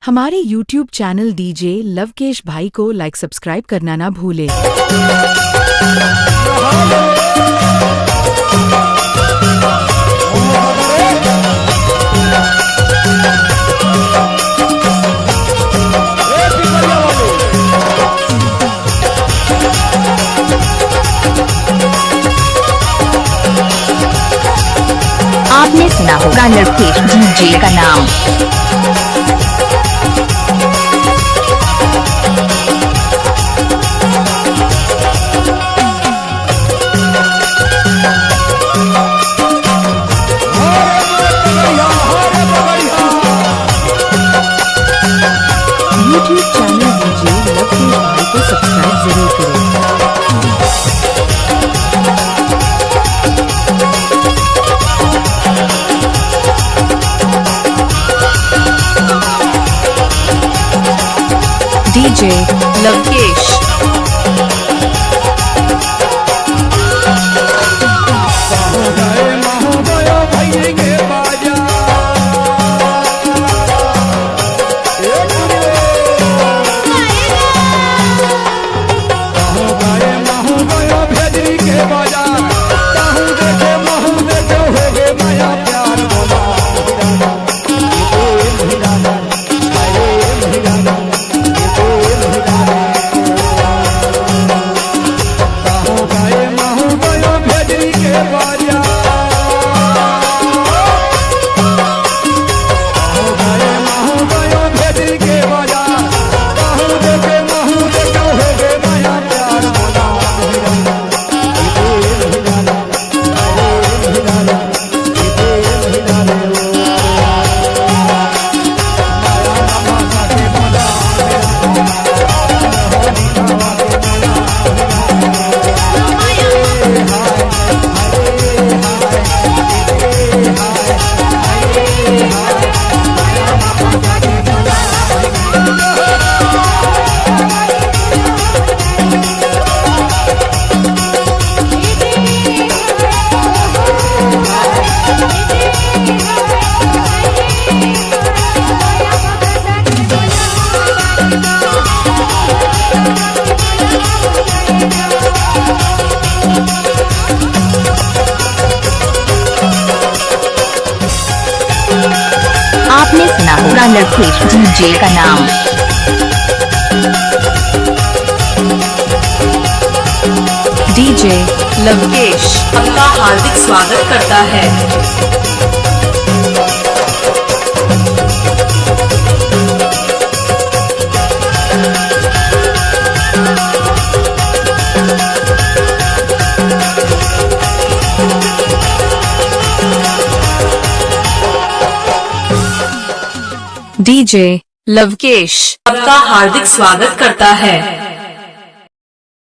हमारे YouTube channel DJ Lavkesh भाई को लाइक सब्सक्राइब करना ना भूले। आपने सुना होगा लवकेश डीजे का नाम। YouTube चैनल डीजे लवकेश भाई को सब्सक्राइब जरूर करें। डीजे लवकेश आपने सुना होगा लवकेश डीजे का नाम। डीजे लवकेश आपका हार्दिक स्वागत करता है। डीजे लवकेश आपका हार्दिक स्वागत करता है।